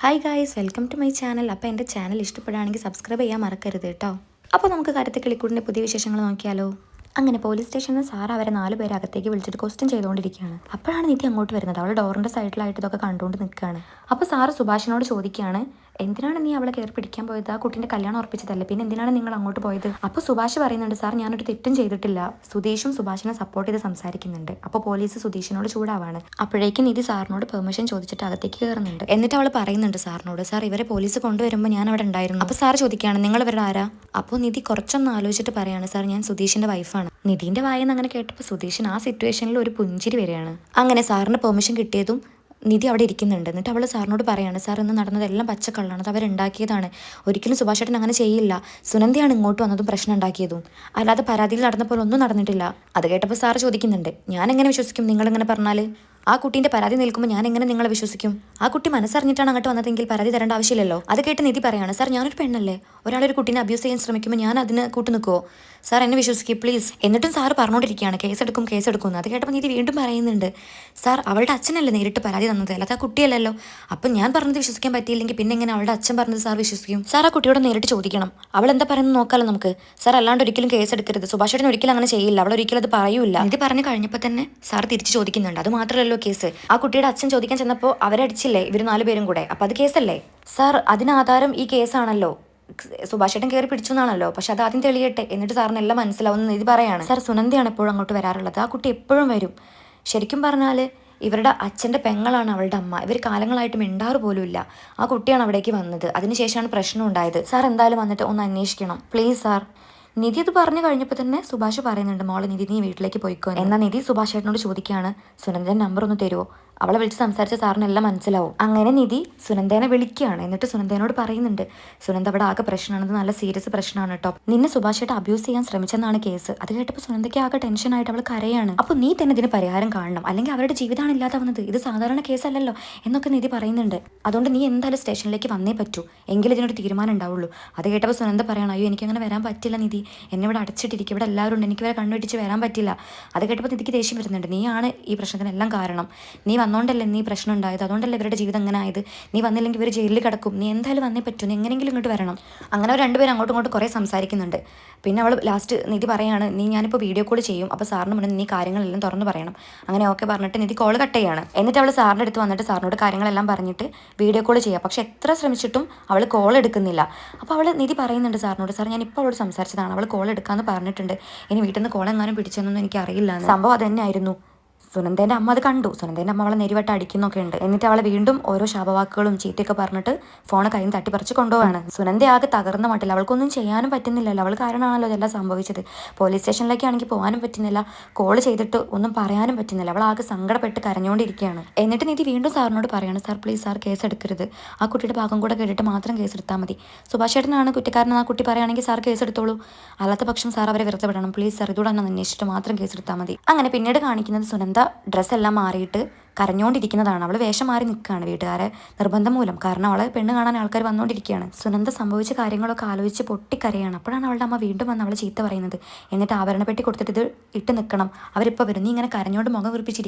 Hi guys, welcome to my channel. അപ്പോൾ എൻ്റെ channel ഇഷ്ടപ്പെടുകയാണെങ്കിൽ സബ്സ്ക്രൈബ് ചെയ്യാൻ മറക്കരുത് കേട്ടോ. അപ്പോൾ നമുക്ക് കാര്യത്തിൽ കിളിക്കൂടിൻ്റെ പുതിയ വിശേഷങ്ങൾ നോക്കിയാലോ. അങ്ങനെ പോലീസ് സ്റ്റേഷനിൽ സാർ അവരെ 4 പേരെ അകത്തേക്ക് വിളിച്ചിട്ട് ക്വസ്റ്റ്യൻ ചെയ്തുകൊണ്ടിരിക്കുകയാണ്. അപ്പോഴാണ് നിധി അങ്ങോട്ട് വരുന്നത്. അവൾ ഡോറിൻ്റെ സൈഡിലായിട്ട് ഇതൊക്കെ കണ്ടുകൊണ്ട് നിൽക്കുകയാണ്. അപ്പോൾ സാറ് സുഭാഷിനോട് ചോദിക്കുകയാണ്, എന്തിനാണ് നീ അവളെ കയറി പിടിക്കാൻ പോയത്? ആ കുട്ടീൻ്റെ കല്യാണം ഉറപ്പിച്ചതല്ലേ, പിന്നെ എന്തിനാണ് നിങ്ങൾ അങ്ങോട്ട് പോയത്? അപ്പോൾ സുഭാഷ് പറയുന്നുണ്ട്, സാർ ഞാനൊരു തെറ്റും ചെയ്തിട്ടില്ല. സുധീഷും സുഭാഷിനെ സപ്പോർട്ട് ചെയ്ത് സംസാരിക്കുന്നുണ്ട്. അപ്പോൾ പോലീസ് സുധീഷിനോട് ചൂടാവാണ്. അപ്പോഴേക്കും നിധി സാറിനോട് പെർമിഷൻ ചോദിച്ചിട്ട് അകത്തേക്ക് കയറുന്നുണ്ട്. എന്നിട്ട് അവൾ പറയുന്നുണ്ട് സാറിനോട്, സാർ ഇവരെ പോലീസ് കൊണ്ടുവരുമ്പോൾ ഞാൻ അവിടെ ഉണ്ടായിരുന്നു. അപ്പോൾ സാർ ചോദിക്കുകയാണ്, നിങ്ങൾ ഇവരുടെ ആരാ? അപ്പോൾ നിധി കുറച്ചൊന്ന് ആലോചിച്ചിട്ട് പറയാണ്, സാർ ഞാൻ സുധീഷിന്റെ വൈഫാണ്. നിധിന്റെ വായെന്ന് അങ്ങനെ കേട്ടപ്പോൾ സുധീഷിന് ആ സിറ്റുവേഷനിൽ ഒരു പുഞ്ചിരി വരികയാണ്. അങ്ങനെ സാറിന് പെർമിഷൻ കിട്ടിയതും നിധി അവിടെ ഇരിക്കുന്നുണ്ട്. എന്നിട്ട് അവൾ സാറിനോട് പറയാണ്, സാർ ഇന്ന് നടന്നതെല്ലാം പച്ചക്കള്ളാണ്, അത് അവരുണ്ടാക്കിയതാണ്. ഒരിക്കലും സുഭാഷേട്ടൻ അങ്ങനെ ചെയ്യില്ല. സുനന്ദയാണ് ഇങ്ങോട്ട് വന്നതും പ്രശ്നം ഉണ്ടാക്കിയതും, അല്ലാതെ പരാതിയിൽ നടന്ന പോലെ ഒന്നും നടന്നിട്ടില്ല. അത് കേട്ടപ്പോൾ സാർ ചോദിക്കുന്നുണ്ട്, ഞാൻ എങ്ങനെ വിശ്വസിക്കും നിങ്ങളിങ്ങനെ പറഞ്ഞാൽ? ആ കുട്ടീൻ്റെ പരാതി നിൽക്കുമ്പോൾ ഞാൻ എങ്ങനെ നിങ്ങളെ വിശ്വസിക്കും? ആ കുട്ടി മനസ്സറിഞ്ഞിട്ടാണ് അങ്ങോട്ട് വന്നതെങ്കിൽ പരാതി തരേണ്ട ആവശ്യമില്ലല്ലോ. അത് കേട്ട് നിധി പറയാണ്, സാർ ഞാനൊരു പെണ്ണല്ലേ, ഒരാളൊരു കുട്ടീനെ അബ്യൂസ് ചെയ്യാൻ ശ്രമിക്കുമ്പോൾ ഞാൻ അതിന് കൂട്ടു നിൽക്കുമോ? സാർ എന്നെ വിശ്വസിക്കുക പ്ലീസ്. എന്നിട്ടും സാർ പറഞ്ഞുകൊണ്ടിരിക്കുകയാണ് കേസെടുക്കും കേസെടുക്കും. അത് കേട്ടപ്പോൾ നീതി വീണ്ടും പറയുന്നുണ്ട്, സാർ അവളുടെ അച്ഛനല്ലേ നേരിട്ട് പരാതി തന്നത്, അല്ലാതെ ആ കുട്ടിയല്ലല്ലോ. അപ്പം ഞാൻ പറഞ്ഞത് വിശ്വസിക്കാൻ പറ്റിയില്ലെങ്കിൽ പിന്നെ എങ്ങനെ അവളുടെ അച്ഛൻ പറഞ്ഞത് സാർ വിശ്വസിക്കും? സാർ ആ കുട്ടിയോട് നേരിട്ട് ചോദിക്കണം, അവൾ എന്താ പറയുന്നത് നോക്കാമല്ലോ നമുക്ക്. സാർ അല്ലാണ്ട് ഒരിക്കലും കേസെടുക്കരുത്. സുഭാഷേട്ടൻ ഒരിക്കലും അങ്ങനെ ചെയ്യില്ല, അവൾ ഒരിക്കലും അത് പറയൂല. ഇത് പറഞ്ഞു കഴിഞ്ഞപ്പോൾ തന്നെ സാർ തിരിച്ച് ചോദിക്കുന്നുണ്ട്, അത് മാത്രമല്ലല്ലോ കേസ്. ആ കുട്ടിയുടെ അച്ഛൻ ചോദിക്കാൻ ചെന്നപ്പോൾ അവരടിച്ചില്ലേ ഇവർ 4 പേരും കൂടെ, അപ്പം അത് കേസല്ലേ? സാർ അതിനാധാരം ഈ കേസാണല്ലോ, സുഭാഷേട്ടൻ കയറി പിടിച്ചു എന്നാണല്ലോ. പക്ഷെ അത് ആദ്യം തെളിയട്ടെ, എന്നിട്ട് സാറിന് എല്ലാം മനസ്സിലാവുന്ന ഇത് പറയാണ്. സാർ സുനന്ദയാണ് എപ്പോഴും അങ്ങോട്ട് വരാറുള്ളത്, ആ കുട്ടി എപ്പോഴും വരും. ശരിക്കും പറഞ്ഞാൽ ഇവരുടെ അച്ഛൻ്റെ പെങ്ങളാണ് അവളുടെ അമ്മ. ഇവർ കാലങ്ങളായിട്ട് മിണ്ടാറ് പോലും ഇല്ല. ആ കുട്ടിയാണ് അവിടേക്ക് വന്നത്, അതിനുശേഷമാണ് പ്രശ്നം ഉണ്ടായത്. സാർ എന്തായാലും വന്നിട്ട് ഒന്ന് അന്വേഷിക്കണം പ്ലീസ് സാർ. നിധി ഇത് പറഞ്ഞു കഴിഞ്ഞപ്പോൾ തന്നെ സുഭാഷ് പറയുന്നുണ്ട്, മോളെ നിധി നീ വീട്ടിലേക്ക് പോയിക്കോ. എന്നാൽ നിധി സുഭാഷേട്ടനോട് ചോദിക്കുകയാണ്, സുനന്ദൻ്റെ നമ്പർ ഒന്ന് തരുമോ, അവളെ വിളിച്ച് സംസാരിച്ച സാറിന് എല്ലാം മനസ്സിലാവും. അങ്ങനെ നിധി സുനന്ദേനെ വിളിക്കുകയാണ്. എന്നിട്ട് സുനന്ദേനോട് പറയുന്നുണ്ട്, സുനന്ദ അവിടെ ആകെ പ്രശ്നമാണ്, ഇത് നല്ല സീരിയസ് പ്രശ്നമാണ് കേട്ടോ, നിന്നെ സുഭാഷേട്ട് അബ്യൂസ് ചെയ്യാൻ ശ്രമിച്ചെന്നാണ് കേസ്. അത് കേട്ടപ്പോൾ സുനന്ദയ്ക്ക് ആകെ ടെൻഷനായിട്ട് അവൾ കരയാണ്. അപ്പോൾ നീ തന്നെ ഇതിന് പരിഹാരം കാണണം, അല്ലെങ്കിൽ അവരുടെ ജീവിതമാണ് ഇല്ലാതാവുന്നത്, ഇത് സാധാരണ കേസല്ലല്ലോ എന്നൊക്കെ നിധി പറയുന്നുണ്ട്. അതുകൊണ്ട് നീ എന്തായാലും സ്റ്റേഷനിലേക്ക് വന്നേ പറ്റൂ, എങ്കിലും ഇതിനൊരു തീരുമാനം ഉണ്ടാവുള്ളൂ. അത് കേട്ടപ്പോൾ സുനന്ദ പറയണം, അയ്യോ എനിക്കങ്ങനെ വരാൻ പറ്റില്ല നിധി, എന്നെ ഇവിടെ അടച്ചിട്ടിരിക്കും, ഇവിടെ എല്ലാവരും ഉണ്ട്, എനിക്ക് വരെ കണ്ണുവെട്ടിച്ച് വരാൻ പറ്റില്ല. അത് കേട്ടപ്പോൾ നിധിക്ക് ദേഷ്യം വരുന്നുണ്ട്, നീയാണ് ഈ പ്രശ്നത്തിനെല്ലാം കാരണം, നീ വന്നോണ്ടല്ലേ നീ പ്രശ്നം ഉണ്ടായത്, അതുകൊണ്ടല്ലേ ഇവരുടെ ജീവിതം അങ്ങനെ ആയത്, നീ വന്നില്ലെങ്കിൽ ഇവർ ജയിലിൽ കിടക്കും, നീ എന്തായാലും വന്നേ പറ്റൂ, നീ എങ്ങനെയെങ്കിലും ഇങ്ങോട്ട് വരണം. അങ്ങനെ അവർ രണ്ടുപേരും അങ്ങോട്ടും ഇങ്ങോട്ടും കുറേ സംസാരിക്കുന്നുണ്ട്. പിന്നെ അവൾ ലാസ്റ്റ് നിധി പറയാണ്, ഞാനിപ്പോൾ വീഡിയോ കോൾ ചെയ്യും, അപ്പോൾ സാറിന് മുന്നേ നീ കാര്യങ്ങളെല്ലാം തുറന്നു പറയണം. അങ്ങനെ ഓക്കെ പറഞ്ഞിട്ട് നിധി കോൾ കട്ട് ചെയ്യാണ്. എന്നിട്ട് അവൾ സാറിൻ്റെ അടുത്ത് വന്നിട്ട് സാറിനോട് കാര്യങ്ങളെല്ലാം പറഞ്ഞിട്ട് വീഡിയോ കോൾ ചെയ്യുക. പക്ഷെ എത്ര ശ്രമിച്ചിട്ടും അവൾ കോൾ എടുക്കുന്നില്ല. അപ്പോൾ അവൾ നിധി പറയുന്നുണ്ട് സാറിനോട്, സാർ ഞാൻ ഇപ്പോൾ അവളോട് സംസാരിച്ചതാണ്, അവൾ കോൾ എടുക്കാമെന്ന് പറഞ്ഞിട്ടുണ്ട്, ഇനി വീട്ടിൽ നിന്ന് കോൾ എങ്ങാനും പിടിച്ചെന്നൊന്നും എനിക്ക് അറിയില്ല. സംഭവം അത് തന്നെയായിരുന്നു. സുനന്ദേൻ്റെ അമ്മ അത് കണ്ടു. സുനന്ദേൻ്റെ അമ്മ അവളെ നെരിവട്ട് അടിക്കുന്നൊക്കെ ഉണ്ട്. എന്നിട്ട് അവളെ വീണ്ടും ഓരോ ശാപവാക്കുകളും ചീത്തയൊക്കെ പറഞ്ഞിട്ട് ഫോണ് കയ്യിൽ നിന്ന് തട്ടിപ്പറിച്ച് കൊണ്ടുപോവാണ്. സുനന്ദ ആകെ തകർന്ന മട്ടില്ല, അവൾക്കൊന്നും ചെയ്യാനും പറ്റുന്നില്ലല്ലോ, അവൾ കാരണമാണല്ലോ ഇതെല്ലാം സംഭവിച്ചത്. പോലീസ് സ്റ്റേഷനിലേക്കാണെങ്കിൽ പോകാനും പറ്റുന്നില്ല, കോൾ ചെയ്തിട്ട് ഒന്നും പറയാനും പറ്റുന്നില്ല, അവൾ ആകെ സങ്കടപ്പെട്ട് കരഞ്ഞുകൊണ്ടിരിക്കുകയാണ്. എന്നിട്ട് നിധി വീണ്ടും സാറിനോട് പറയാണ്, സാർ പ്ലീസ് സാർ കേസ് എടുക്കരുത്, ആ കുട്ടിയുടെ ഭാഗം കൂടെ കേട്ടിട്ട് മാത്രം കേസ് എടുത്താൽ മതി. സുഭാഷേട്ടനാണ് കുറ്റക്കാരൻ ആ കുട്ടി പറയുകയാണെങ്കിൽ സാർ കേസ് എടുത്തോളൂ, അല്ലാത്ത പക്ഷം സാർ അവരെ വെറുതെ വിടണം പ്ലീസ് സാർ, ഇതൂടെ ഒന്ന് അന്വേഷിച്ചിട്ട് മാത്രം കേസ് എടുത്താൽ മതി. അങ്ങനെ പിന്നീട് കാണിക്കുന്നത് സുനന്ദ ഡ്രസ്സെല്ലാം മാറിയിട്ട് കരഞ്ഞുകൊണ്ടിരിക്കുന്നതാണ്. അവൾ വേഷം മാറി നിൽക്കുകയാണ് വീട്ടുകാരെ നിർബന്ധം മൂലം, കാരണം അവളെ പെണ്ണ് കാണാൻ ആൾക്കാർ വന്നുകൊണ്ടിരിക്കുകയാണ്. സുനന്ദ സംഭവിച്ച കാര്യങ്ങളൊക്കെ ആലോചിച്ച് പൊട്ടിക്കരയാണ്. അപ്പോഴാണ് അവളുടെ അമ്മ വീണ്ടും വന്ന് അവളെ ചീത്ത പറയുന്നത്. എന്നിട്ട് ആഭരണപ്പെട്ടി കൊടുത്തിട്ട് ഇത് ഇട്ട് നിൽക്കണം, അവരിപ്പോൾ വരും, നീ ഇങ്ങനെ കരഞ്ഞോണ്ട് മുഖം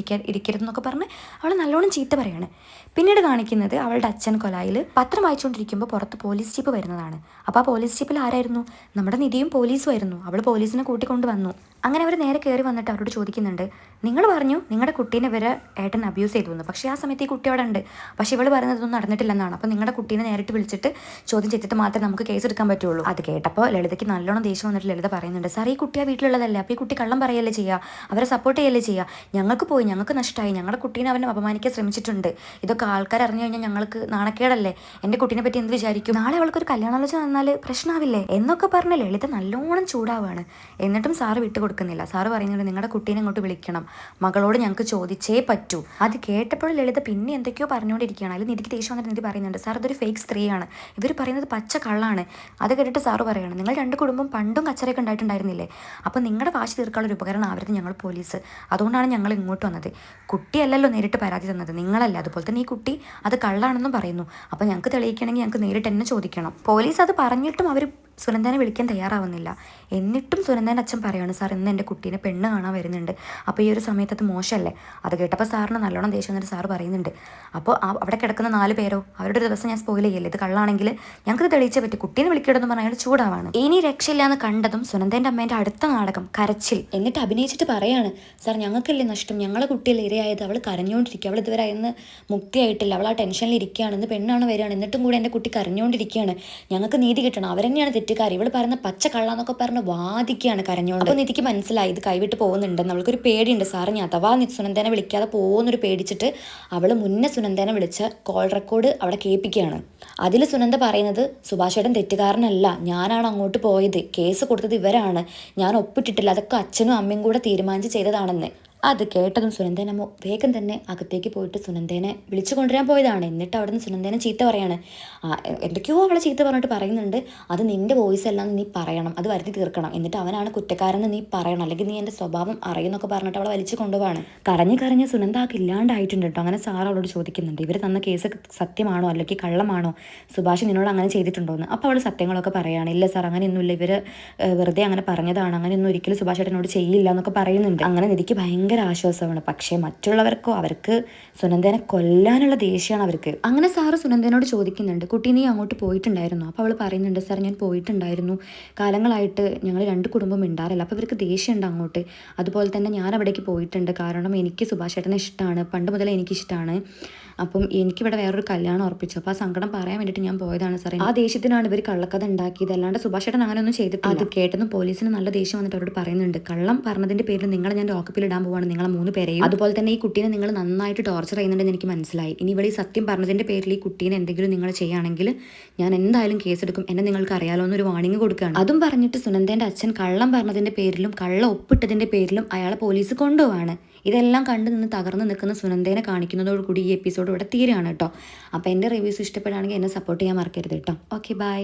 ഇരിക്കരുതെന്നൊക്കെ പറഞ്ഞ് അവൾ നല്ലോണം ചീത്ത പറയാണ്. പിന്നീട് കാണിക്കുന്നത് അവളുടെ അച്ഛൻ കൊലായിൽ പത്രം വായിച്ചുകൊണ്ടിരിക്കുമ്പോൾ പുറത്ത് പോലീസ് ജീപ്പ് വരുന്നതാണ്. അപ്പോൾ ആ പോലീസ് ജീപ്പിൽ ആരായിരുന്നു? നമ്മുടെ നിധിയും പോലീസും ആയിരുന്നു. അവൾ പോലീസിനെ കൂട്ടിക്കൊണ്ട് വന്നു. അങ്ങനെ അവർ നേരെ കയറി വന്നിട്ട് അവരോട് ചോദിക്കുന്നുണ്ട്, നിങ്ങൾ പറഞ്ഞു നിങ്ങളുടെ കുട്ടീനെ ഇവരെ ഏട്ടൻ അബ്യൂസ് ചെയ്തു എന്ന്, പക്ഷേ ആ സമയത്ത് ഈ കുട്ടി അവിടെ ഉണ്ട്, പക്ഷേ ഇവൾ പറയുന്നതൊന്നും നടന്നിട്ടില്ലെന്നാണ്. അപ്പോൾ നിങ്ങളുടെ കുട്ടീനെ നേരിട്ട് വിളിച്ചിട്ട് ചോദ്യം ചെയ്തിട്ട് മാത്രമേ നമുക്ക് കേസ് എടുക്കാൻ പറ്റുള്ളൂ. അത് കേട്ടപ്പോൾ ലളിതയ്ക്ക് നല്ലോണം ദേഷ്യം വന്നിട്ട് ലളിത പറയുന്നുണ്ട്, സാർ ഈ കുട്ടി ആ വീട്ടിലുള്ളതല്ലേ, അപ്പോൾ ഈ കുട്ടി കള്ളം പറയല്ലേ ചെയ്യുക, അവരെ സപ്പോർട്ട് ചെയ്യല്ലേ ചെയ്യുക, ഞങ്ങൾക്ക് നഷ്ടമായി, ഞങ്ങളുടെ കുട്ടീനെ അവനെ അപമാനിക്കാൻ ശ്രമിച്ചിട്ടുണ്ട്, ഇതൊക്കെ ആൾക്കാർ അറിഞ്ഞു കഴിഞ്ഞാൽ ഞങ്ങൾക്ക് നാണക്കേടല്ലേ, എൻ്റെ കുട്ടീനെ പറ്റി എന്ത് വിചാരിക്കും, നാളെ അവൾക്കൊരു കല്യാണാലോചന വന്നാൽ പ്രശ്നമാവില്ലേ എന്നൊക്കെ പറഞ്ഞ് ലളിത നല്ലോണം ചൂടാവാണ്. എന്നിട്ടും സാറ് വിട്ടുകൊടുക്കുന്നില്ല. സാറ് പറയുന്നുണ്ട്, നിങ്ങളുടെ കുട്ടീനെ ഇങ്ങോട്ട് വിളിക്കണം, മകളോട് ഞങ്ങൾക്ക് ചോദിച്ചേ പറ്റൂ. അത് കേട്ടപ്പോൾ ലളിത പിന്നെ എന്തൊക്കെയോ പറഞ്ഞുകൊണ്ടിരിക്കുകയാണ്. അതിൽ നിധിക്ക് ദേഷ്യം വന്നിട്ട് നിധി പറയുന്നുണ്ട്, സാർ ഇതൊരു ഫേക്ക് സ്ത്രീയാണ്, ഇവർ പറയുന്നത് പച്ച കള്ളാണ്. അത് കേട്ടിട്ട് സാറ് പറയുകയാണ്, നിങ്ങൾ 2 കുടുംബം പണ്ടും കച്ചറയൊക്കെ ഉണ്ടായിട്ടുണ്ടായിരുന്നില്ലേ, അപ്പോൾ നിങ്ങളുടെ വാശി തീർക്കാനുള്ള ഒരു ഉപകരണം ആവരുത് ഞങ്ങൾ പോലീസ്, അതുകൊണ്ടാണ് ഞങ്ങൾ ഇങ്ങോട്ട് വന്നത്. കുട്ടിയല്ലല്ലോ നേരിട്ട് പരാതി തന്നത്, നിങ്ങളല്ല. അതുപോലെ തന്നെ ഈ കുട്ടി അത് കള്ളാണെന്നും പറയുന്നു, അപ്പോൾ ഞങ്ങൾക്ക് തെളിയിക്കണമെങ്കിൽ ഞങ്ങൾക്ക് നേരിട്ട് തന്നെ ചോദിക്കണം. പോലീസ് അത് പറഞ്ഞിട്ടും അവർ സുനന്ദനെ വിളിക്കാൻ തയ്യാറാവുന്നില്ല. എന്നിട്ടും സുനന്ദൻ്റെ അച്ഛൻ പറയാണ്, സാർ ഇന്ന് എൻ്റെ കുട്ടീനെ പെണ്ണ് കാണാൻ വരുന്നുണ്ട്, അപ്പോൾ ഈ ഒരു സമയത്ത് അത് മോശമല്ലേ. അത് കേട്ടപ്പോൾ സാറിന് നല്ലോണം ദേഷ്യം വന്നിട്ട് സാറ് പറയുന്നുണ്ട്, അപ്പോൾ അവിടെ കിടക്കുന്ന 4 പേരോ അവരുടെ ഒരു ദിവസം ഞാൻ സ്പോയിൽ ചെയ്യല്ലേ, ഇത് കള്ളാണെങ്കിൽ ഞങ്ങൾക്ക് തെളിയിച്ചേ പറ്റി, കുട്ടീനെ വിളിക്കണമെന്ന് പറഞ്ഞാൽ അയാൾ ചൂടാവാണ്. ഇനി രക്ഷയില്ല എന്ന് കണ്ടതും സുനന്ദൻ്റെ അമ്മേൻ്റെ അടുത്ത നാടകം കരച്ചിൽ. എന്നിട്ട് അഭിനയിച്ചിട്ട് പറയാണ്, സാർ ഞങ്ങൾക്കല്ലേ നഷ്ടം, ഞങ്ങളെ കുട്ടിയല്ലേ ഇരയായത്, അവൾ കരഞ്ഞുകൊണ്ടിരിക്കുക, അവൾ ഇതുവരെ അന്ന് മുക്തിയായിട്ടില്ല, അവൾ ആ ടെൻഷനിൽ ഇരിക്കുകയാണ്, ഇന്ന് പെണ്ണാണ് വരികയാണ്, എന്നിട്ടും കൂടെ എൻ്റെ കുട്ടി കരഞ്ഞുകൊണ്ടിരിക്കുകയാണ്, ഞങ്ങൾക്ക് നീതി കിട്ടണം, അവരെന്നെയാണ് തെറ്റുകാർ, ഇവൾ പറയുന്ന പച്ച കള്ളാന്നൊക്കെ പറഞ്ഞ് വാദിക്കുകയാണ് കരഞ്ഞോണ്ട്. അപ്പോൾ നിധിക്ക് മനസ്സിലായി ഇത് കൈവിട്ട് പോകുന്നുണ്ടെന്ന്. അവൾക്കൊരു പേടിയുണ്ട്, സാറ് ഞാൻ അഥവാ സുനന്ദനെ വിളിക്കാതെ പോകുന്നൊരു പേടിച്ചിട്ട് അവൾ മുന്നേ സുനന്ദനെ വിളിച്ച കോൾ റെക്കോർഡ് അവിടെ കേൾപ്പിക്കുകയാണ്. അതിൽ സുനന്ദ പറയുന്നത്, സുഭാഷേട്ടൻ തെറ്റുകാരനല്ല, ഞാനാണ് അങ്ങോട്ട് പോയത്, കേസ് കൊടുത്തത് ഇവരാണ്, ഞാൻ ഒപ്പിട്ടിട്ടില്ല, അതൊക്കെ അച്ഛനും അമ്മയും കൂടെ തീരുമാനിച്ച് ചെയ്തതാണെന്ന്. അത് കേട്ടതും സുനന്ദനമ്മ വേഗം തന്നെ അകത്തേക്ക് പോയിട്ട് സുനന്ദനെ വിളിച്ചു കൊണ്ടുവരാൻ പോയതാണ്. എന്നിട്ട് അവിടെ നിന്ന് സുനന്ദനെ ചീത്ത പറയാണ്. എന്തൊക്കെയോ അവളെ ചീത്ത പറഞ്ഞിട്ട് പറയുന്നുണ്ട്, അത് നിൻ്റെ വോയിസ് അല്ലാന്ന് നീ പറയണം, അത് വരുത്തി തീർക്കണം, എന്നിട്ട് അവനാണ് കുറ്റക്കാരെന്ന് നീ പറയണം, അല്ലെങ്കിൽ നീ എൻ്റെ സ്വഭാവം അറിയുന്നൊക്കെ പറഞ്ഞിട്ട് അവളെ വലിച്ചു കൊണ്ടുപോവാണ്. കരഞ്ഞ് സുനന്ദ ആൾക്ക് ഇല്ലാണ്ടായിട്ടുണ്ട് കേട്ടോ. അങ്ങനെ സാർ അവളോട് ചോദിക്കുന്നുണ്ട്, ഇവർ തന്ന കേസ് സത്യമാണോ അല്ലെങ്കിൽ കള്ളമാണോ, സുഭാഷ് നിന്നോട് അങ്ങനെ ചെയ്തിട്ടുണ്ടോയെന്ന്. അപ്പോൾ അവൾ സത്യങ്ങളൊക്കെ പറയുകയാണ്, ഇല്ല സാർ അങ്ങനെയൊന്നുമില്ല, ഇവർ വെറുതെ അങ്ങനെ പറഞ്ഞതാണ്, അങ്ങനെയൊന്നും ഒരിക്കലും സുഭാഷ് ഏട്ടനോട് ചെയ്യില്ല എന്നൊക്കെ പറയുന്നുണ്ട്. അങ്ങനെ നിധിക്ക് ഭയങ്കര ആശ്വാസമാണ്. പക്ഷേ മറ്റുള്ളവർക്കോ അവർക്ക് സുനന്ദനെ കൊല്ലാനുള്ള ദേഷ്യമാണ് അവർക്ക്. അങ്ങനെ സാറ് സുനന്ദനോട് ചോദിക്കുന്നുണ്ട്, കുട്ടി നീ അങ്ങോട്ട് പോയിട്ടുണ്ടായിരുന്നു? അപ്പോൾ അവൾ പറയുന്നുണ്ട്, സാർ ഞാൻ പോയിട്ടുണ്ടായിരുന്നു, കാലങ്ങളായിട്ട് ഞങ്ങൾ 2 കുടുംബം മിണ്ടാറില്ല, അപ്പോൾ ഇവർക്ക് ദേഷ്യമുണ്ട് അങ്ങോട്ട്. അതുപോലെ തന്നെ ഞാൻ അവിടേക്ക് പോയിട്ടുണ്ട്, കാരണം എനിക്ക് സുഭാഷ് ഏട്ടനെ ഇഷ്ടമാണ്, പണ്ട് മുതലേ എനിക്കിഷ്ടമാണ്, അപ്പം എനിക്കിവിടെ വേറൊരു കല്യാണം ഉറപ്പിച്ചു, അപ്പോൾ ആ സങ്കടം പറയാൻ വേണ്ടിയിട്ട് ഞാൻ പോയതാണ് സാറേ, ആ ദേഷ്യത്തിനാണ് ഇവർ കള്ളക്കഥ ഉണ്ടാക്കിയത്, അല്ലാണ്ട് സുഭാഷ് ഏട്ടൻ അങ്ങനെയൊന്നും ചെയ്തിട്ടില്ല. അത് കേട്ടതും പോലീസിന് നല്ല ദേഷ്യം വന്നിട്ട് അവരോട് പറയുന്നുണ്ട്, കള്ളം പറഞ്ഞതിൻ്റെ പേരിൽ നിങ്ങളെ ഞാൻ ലോക്കപ്പിൽ ഇടാൻ പോവാണ്, നിങ്ങളെ 3 പേരെയും. അതുപോലെ തന്നെ ഈ കുട്ടീനെ നിങ്ങൾ നന്നായിട്ട് ടോർച്ചർ ചെയ്യുന്നുണ്ടെന്ന് എനിക്ക് മനസ്സിലായി. ഇനി ഇവിടെ ഈ സത്യം പറഞ്ഞതിൻ്റെ പേരിൽ ഈ കുട്ടീനെ എന്തെങ്കിലും നിങ്ങൾ ചെയ്യുകയാണെങ്കിൽ ഞാൻ എന്തായാലും കേസെടുക്കും, എന്നെ നിങ്ങൾക്ക് അറിയാലോ എന്നൊരു വാണിംഗ് കൊടുക്കുകയാണ്. അതും പറഞ്ഞിട്ട് സുനന്ദൻ്റെ അച്ഛൻ കള്ളം പറഞ്ഞതിൻ്റെ പേരിലും കള്ളം ഒപ്പിട്ടതിൻ്റെ പേരിലും അയാളെ പോലീസ് കൊണ്ടുപോവാണ്. ഇതെല്ലാം കണ്ടു നിന്ന് തകർന്ന് നിൽക്കുന്ന സുനന്ദനെ കാണിക്കുന്നതോടുകൂടി ഈ എപ്പിസോഡ് ഇവിടെ തീരുകയാണ് കേട്ടോ. അപ്പോൾ എൻ്റെ റിവ്യൂസ് ഇഷ്ടപ്പെടുകയാണെങ്കിൽ എന്നെ സപ്പോർട്ട് ചെയ്യാൻ മറക്കരുത് കേട്ടോ. Okay, by.